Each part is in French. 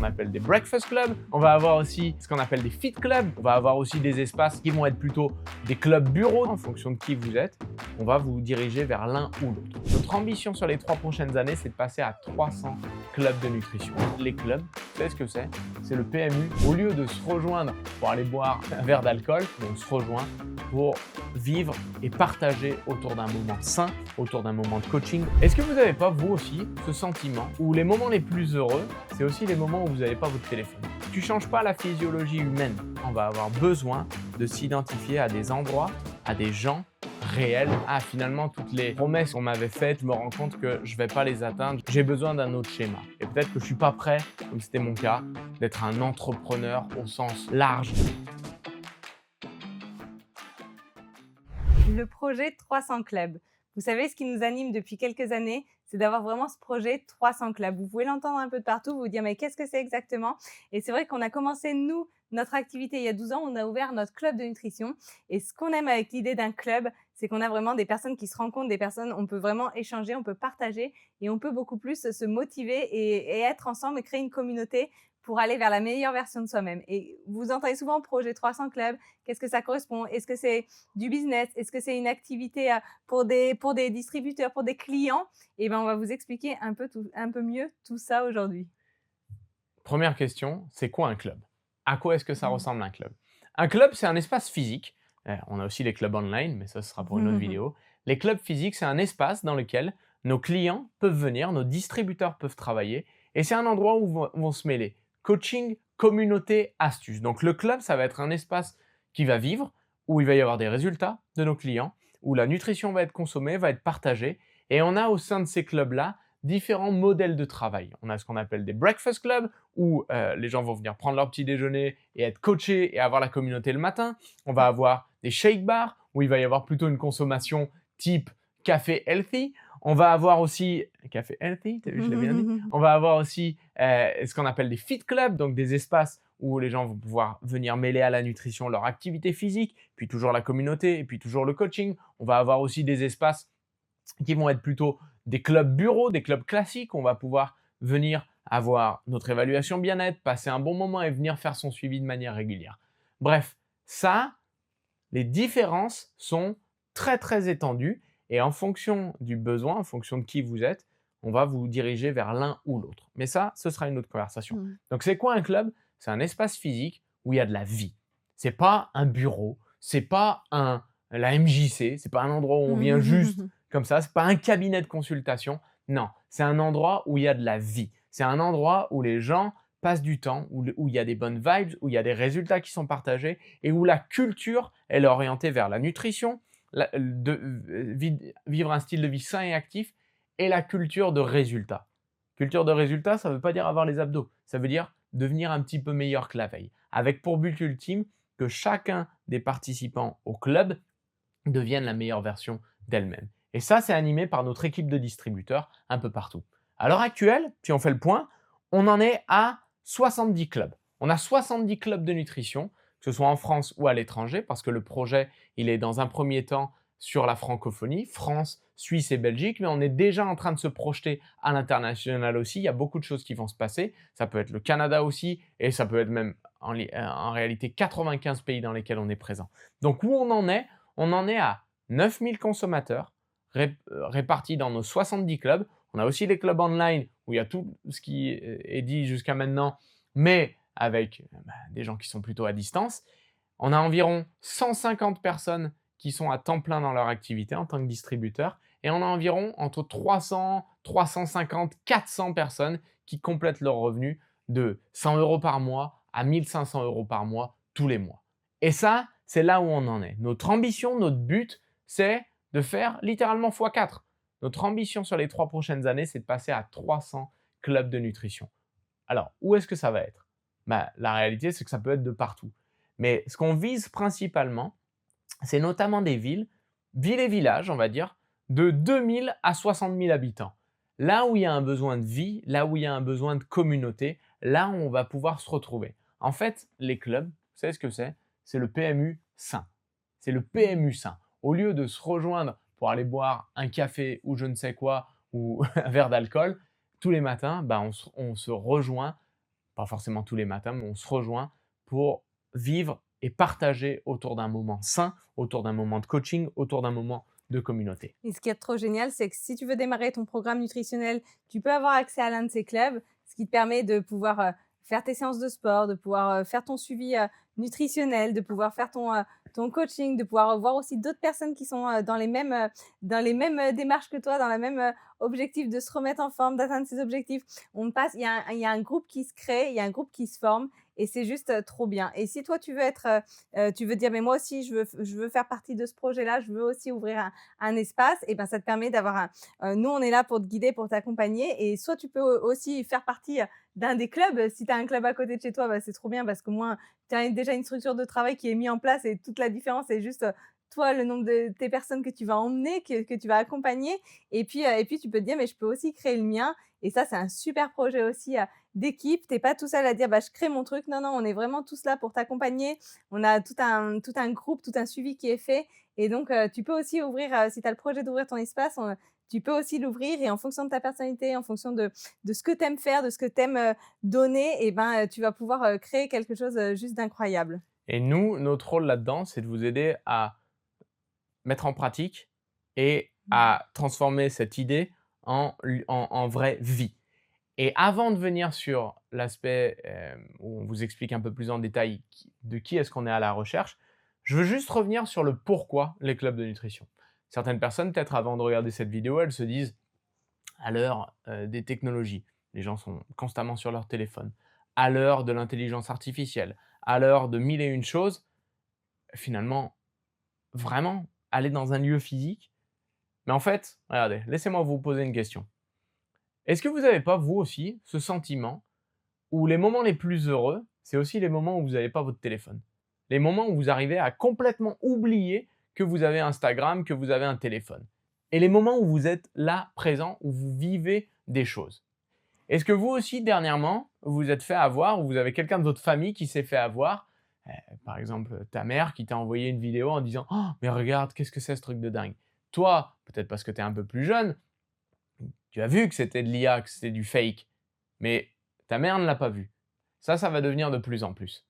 appelle des breakfast clubs, on va avoir aussi ce qu'on appelle des fit clubs, on va avoir aussi des espaces qui vont être plutôt des clubs bureaux en fonction de qui vous êtes. On va vous diriger vers l'un ou l'autre. Notre ambition sur les 3 prochaines années, c'est de passer à 300 clubs de nutrition. Les clubs, vous savez ce que c'est? C'est le PMU. Au lieu de se rejoindre pour aller boire un verre d'alcool, on se rejoint pour vivre et partager autour d'un moment sain, autour d'un moment de coaching. Est-ce que vous n'avez pas, vous aussi, ce sentiment où les moments les plus heureux, c'est aussi les moments où vous n'avez pas votre téléphone? Tu ne changes pas la physiologie humaine. On va avoir besoin de s'identifier à des endroits, à des gens réels. Ah, finalement, toutes les promesses qu'on m'avait faites, je me rends compte que je ne vais pas les atteindre. J'ai besoin d'un autre schéma. Et peut-être que je ne suis pas prêt, comme c'était mon cas, d'être un entrepreneur au sens large. Le projet 300 clubs. Vous savez, ce qui nous anime depuis quelques années, c'est d'avoir vraiment ce projet 300 clubs. Vous pouvez l'entendre un peu de partout, vous dire mais qu'est-ce que c'est exactement? Et c'est vrai qu'on a commencé, nous, notre activité il y a 12 ans, on a ouvert notre club de nutrition. Et ce qu'on aime avec l'idée d'un club, c'est qu'on a vraiment des personnes qui se rencontrent, des personnes, on peut vraiment échanger, on peut partager et on peut beaucoup plus se motiver et être ensemble et créer une communauté pour aller vers la meilleure version de soi-même. Et vous entendez souvent projet 300 clubs, qu'est-ce que ça correspond? Est-ce que c'est du business? Est-ce que c'est une activité pour des distributeurs, pour des clients? Eh bien, on va vous expliquer un peu mieux tout ça aujourd'hui. Première question, c'est quoi un club? À quoi est-ce que ça ressemble un club? Un club, c'est un espace physique. On a aussi les clubs online, mais ça, ce sera pour une autre vidéo. Les clubs physiques, c'est un espace dans lequel nos clients peuvent venir, nos distributeurs peuvent travailler, et c'est un endroit où vont se mêler coaching, communauté, astuces. Donc le club, ça va être un espace qui va vivre, où il va y avoir des résultats de nos clients, où la nutrition va être consommée, va être partagée, et on a au sein de ces clubs-là différents modèles de travail. On a ce qu'on appelle des breakfast clubs, où les gens vont venir prendre leur petit déjeuner et être coachés et avoir la communauté le matin. On va avoir des shake bars, où il va y avoir plutôt une consommation type café healthy. On va avoir aussi café healthy, t'as vu, je l'ai bien dit. On va avoir aussi ce qu'on appelle des fit clubs, donc des espaces où les gens vont pouvoir venir mêler à la nutrition leur activité physique, puis toujours la communauté, et puis toujours le coaching. On va avoir aussi des espaces qui vont être plutôt des clubs bureaux, des clubs classiques. On va pouvoir venir avoir notre évaluation bien-être, passer un bon moment et venir faire son suivi de manière régulière. Bref, ça, les différences sont très très étendues et en fonction du besoin, en fonction de qui vous êtes, on va vous diriger vers l'un ou l'autre. Mais ça, ce sera une autre conversation. Donc c'est quoi un club? C'est un espace physique où il y a de la vie. C'est pas un bureau, c'est pas la MJC, c'est pas un endroit où on vient juste comme ça, c'est pas un cabinet de consultation. Non, c'est un endroit où il y a de la vie. C'est un endroit où les gens passent du temps, où il y a des bonnes vibes, où il y a des résultats qui sont partagés et où la culture elle est orientée vers la nutrition, vivre un style de vie sain et actif et la culture de résultats. Culture de résultats, ça ne veut pas dire avoir les abdos, ça veut dire devenir un petit peu meilleur que la veille, avec pour but ultime que chacun des participants au club devienne la meilleure version d'elle-même. Et ça, c'est animé par notre équipe de distributeurs un peu partout. À l'heure actuelle, si on fait le point, on en est à 70 clubs. On a 70 clubs de nutrition, que ce soit en France ou à l'étranger, parce que le projet, il est dans un premier temps sur la francophonie, France, Suisse et Belgique, mais on est déjà en train de se projeter à l'international aussi. Il y a beaucoup de choses qui vont se passer. Ça peut être le Canada aussi, et ça peut être même en réalité 95 pays dans lesquels on est présent. Donc où on en est? On en est à 9000 consommateurs répartis dans nos 70 clubs. On a aussi les clubs online où il y a tout ce qui est dit jusqu'à maintenant, mais avec des gens qui sont plutôt à distance. On a environ 150 personnes qui sont à temps plein dans leur activité en tant que distributeur et on a environ entre 300, 350, 400 personnes qui complètent leurs revenus de 100 € par mois à 1500 € par mois tous les mois. Et ça, c'est là où on en est. Notre ambition, notre but, c'est de faire littéralement x4. Notre ambition sur les 3 prochaines années, c'est de passer à 300 clubs de nutrition. Alors, où est-ce que ça va être? La réalité, c'est que ça peut être de partout. Mais ce qu'on vise principalement, c'est notamment des villes et villages, on va dire, de 2000 à 60 000 habitants. Là où il y a un besoin de vie, là où il y a un besoin de communauté, là où on va pouvoir se retrouver. En fait, les clubs, vous savez ce que c'est? C'est le PMU sain. C'est le PMU sain. Au lieu de se rejoindre pour aller boire un café ou je ne sais quoi, ou un verre d'alcool, tous les matins, on se rejoint pas forcément tous les matins, mais on se rejoint pour vivre et partager autour d'un moment sain, autour d'un moment de coaching, autour d'un moment de communauté. Et ce qui est trop génial, c'est que si tu veux démarrer ton programme nutritionnel, tu peux avoir accès à l'un de ces clubs, ce qui te permet de pouvoir faire tes séances de sport, de pouvoir faire ton suivi nutritionnel, de pouvoir faire ton coaching, de pouvoir voir aussi d'autres personnes qui sont dans les mêmes démarches que toi, dans le même objectif de se remettre en forme, d'atteindre ses objectifs. Il y a un groupe qui se crée, il y a un groupe qui se forme et c'est juste trop bien. Et si toi, tu veux dire, mais moi aussi, je veux faire partie de ce projet-là, je veux aussi ouvrir un espace, et ben ça te permet d'avoir nous, on est là pour te guider, pour t'accompagner. Et soit tu peux aussi faire partie d'un des clubs. Si tu as un club à côté de chez toi, bah, c'est trop bien parce qu'au moins, tu as déjà une structure de travail qui est mise en place et toute la différence, c'est juste toi, le nombre de tes personnes que tu vas emmener, que tu vas accompagner. Et puis, tu peux te dire, mais je peux aussi créer le mien. Et ça, c'est un super projet aussi d'équipe. Tu n'es pas tout seul à dire, bah, je crée mon truc. Non, non, on est vraiment tous là pour t'accompagner. On a tout un groupe, tout un suivi qui est fait. Et donc, tu peux aussi ouvrir, si tu as le projet d'ouvrir ton espace, tu peux aussi l'ouvrir et en fonction de ta personnalité, en fonction de ce que tu aimes faire, de ce que tu aimes donner, et ben, tu vas pouvoir créer quelque chose juste d'incroyable. Et nous, notre rôle là-dedans, c'est de vous aider à mettre en pratique et à transformer cette idée en vraie vie. Et avant de venir sur l'aspect où on vous explique un peu plus en détail de qui est-ce qu'on est à la recherche, je veux juste revenir sur le pourquoi les clubs de nutrition. Certaines personnes, peut-être avant de regarder cette vidéo, elles se disent à l'heure des technologies, les gens sont constamment sur leur téléphone, à l'heure de l'intelligence artificielle, à l'heure de mille et une choses, finalement, vraiment, aller dans un lieu physique. Mais en fait, regardez, laissez-moi vous poser une question. Est-ce que vous n'avez pas, vous aussi, ce sentiment où les moments les plus heureux, c'est aussi les moments où vous n'avez pas votre téléphone? Les moments où vous arrivez à complètement oublier que vous avez Instagram, que vous avez un téléphone. Et les moments où vous êtes là, présent, où vous vivez des choses. Est-ce que vous aussi, dernièrement, vous vous êtes fait avoir, ou vous avez quelqu'un de votre famille qui s'est fait avoir, par exemple ta mère qui t'a envoyé une vidéo en disant «Oh, mais regarde, qu'est-ce que c'est ce truc de dingue?» Toi, peut-être parce que tu es un peu plus jeune, tu as vu que c'était de l'IA, que c'était du fake, mais ta mère ne l'a pas vu. Ça va devenir de plus en plus.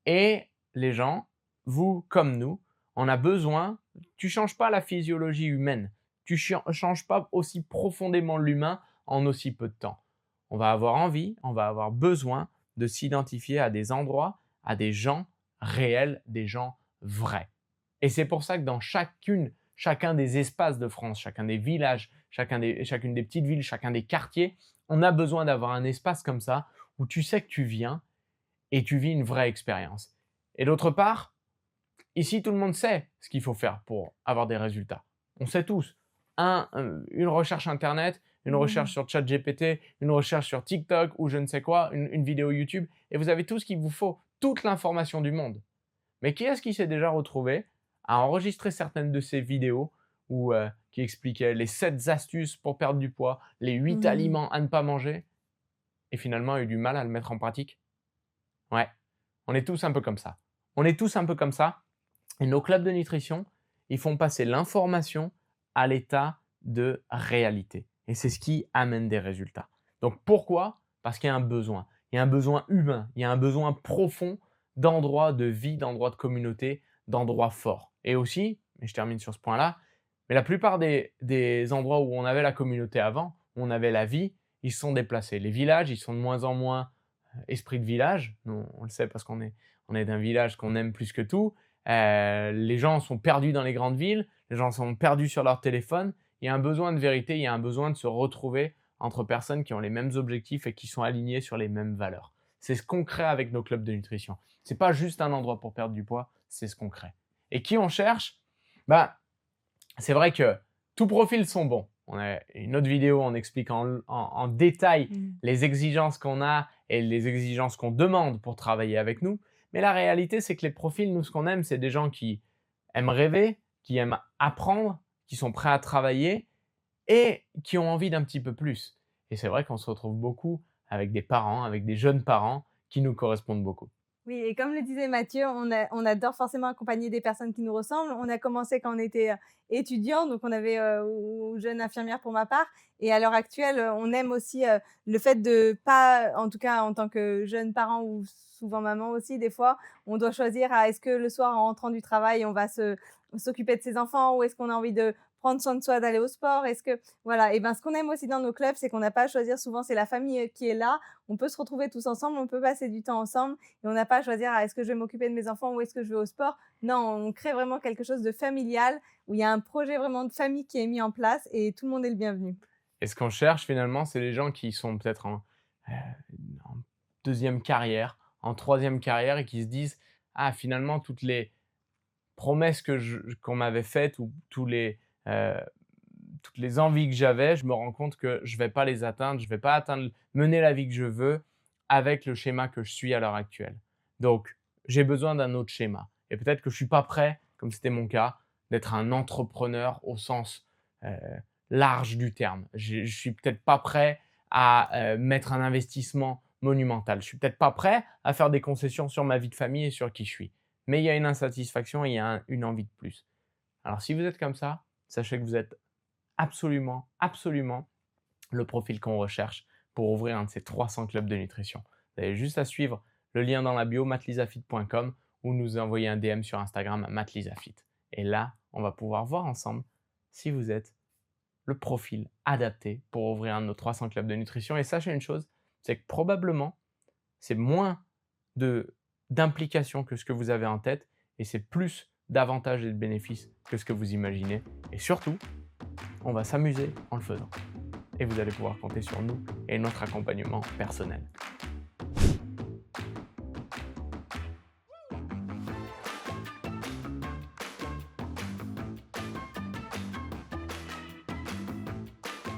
Et les gens, vous comme nous, on a besoin, tu ne changes pas la physiologie humaine, tu ne changes pas aussi profondément l'humain en aussi peu de temps. On va avoir envie, on va avoir besoin de s'identifier à des endroits, à des gens réels, des gens vrais. Et c'est pour ça que dans chacun des espaces de France, chacun des villages, chacune des petites villes, chacun des quartiers, on a besoin d'avoir un espace comme ça où tu sais que tu viens et tu vis une vraie expérience. Et d'autre part, ici, tout le monde sait ce qu'il faut faire pour avoir des résultats. On sait tous. Une recherche Internet, une recherche sur ChatGPT, une recherche sur TikTok ou je ne sais quoi, une vidéo YouTube, et vous avez tout ce qu'il vous faut, toute l'information du monde. Mais qui est-ce qui s'est déjà retrouvé à enregistrer certaines de ces vidéos qui expliquaient les 7 astuces pour perdre du poids, les 8 Mmh. aliments à ne pas manger, et finalement a eu du mal à le mettre en pratique? Ouais, on est tous un peu comme ça. On est tous un peu comme ça. Et nos clubs de nutrition, ils font passer l'information à l'état de réalité. Et c'est ce qui amène des résultats. Donc pourquoi? Parce qu'il y a un besoin. Il y a un besoin humain. Il y a un besoin profond d'endroits de vie, d'endroits de communauté, d'endroits forts. Et aussi, et je termine sur ce point-là, mais la plupart des endroits où on avait la communauté avant, où on avait la vie, ils se sont déplacés. Les villages, ils sont de moins en moins esprit de village. Nous, on le sait parce qu'on est d'un village qu'on aime plus que tout. Les gens sont perdus dans les grandes villes, les gens sont perdus sur leur téléphone. Il y a un besoin de vérité, il y a un besoin de se retrouver entre personnes qui ont les mêmes objectifs et qui sont alignées sur les mêmes valeurs. C'est ce qu'on crée avec nos clubs de nutrition. Ce n'est pas juste un endroit pour perdre du poids, c'est ce qu'on crée. Et qui on cherche? Bah, c'est vrai que tous profils sont bons. On a une autre vidéo en expliquant en détail Mmh. les exigences qu'on a et les exigences qu'on demande pour travailler avec nous. Mais la réalité, c'est que les profils, nous, ce qu'on aime, c'est des gens qui aiment rêver, qui aiment apprendre, qui sont prêts à travailler et qui ont envie d'un petit peu plus. Et c'est vrai qu'on se retrouve beaucoup avec des parents, avec des jeunes parents qui nous correspondent beaucoup. Oui, et comme le disait Mathieu, on adore forcément accompagner des personnes qui nous ressemblent. On a commencé quand on était, étudiants, donc on avait, ou jeune infirmière pour ma part, et à l'heure actuelle, on aime aussi, le fait de pas, en tout cas en tant que jeune parent ou souvent maman aussi des fois, on doit choisir, est-ce que le soir en rentrant du travail, on va s'occuper de ses enfants, ou est-ce qu'on a envie de prendre soin de soi, d'aller au sport? Est-ce que voilà, et ben, ce qu'on aime aussi dans nos clubs, c'est qu'on n'a pas à choisir. Souvent, c'est la famille, qui est là. On peut se retrouver tous ensemble, on peut passer du temps ensemble. Et on n'a pas à choisir: «Ah, est-ce que je vais m'occuper de mes enfants ou est-ce que je vais au sport?» Non, on crée vraiment quelque chose de familial, où il y a un projet vraiment de famille qui est mis en place et tout le monde est le bienvenu. Et ce qu'on cherche finalement, c'est les gens qui sont peut-être heu, en 2e carrière, en 3e carrière et qui se disent: «Ah finalement toutes les promesses qu'on m'avait faites ou heu, toutes les envies que j'avais, je me rends compte que je vais pas les atteindre, je vais pas mener la vie que je veux avec le schéma que je suis à l'heure actuelle. Donc j'ai besoin d'un autre schéma et peut-être que je suis pas prêt, comme c'était mon cas, d'être un entrepreneur au sens, heu, large du terme. Je suis peut-être pas prêt à, mettre un investissement monumental. Je suis peut-être pas prêt à faire des concessions sur ma vie de famille et sur qui je suis. Mais il y a une insatisfaction et il y a une envie de plus. Alors si vous êtes comme ça, sachez que vous êtes absolument, absolument le profil qu'on recherche pour ouvrir un de ces 300 clubs de nutrition. Vous avez juste à suivre le lien dans la bio mattlisafit.com ou nous envoyer un DM sur Instagram @mattlisafit. Et là, on va pouvoir voir ensemble si vous êtes le profil adapté pour ouvrir un de nos 300 clubs de nutrition. Et sachez une chose, c'est que probablement, c'est moins d'implication que ce que vous avez en tête et c'est plus d'avantages et de bénéfices que ce que vous imaginez. Et surtout, on va s'amuser en le faisant et vous allez pouvoir compter sur nous et notre accompagnement personnel.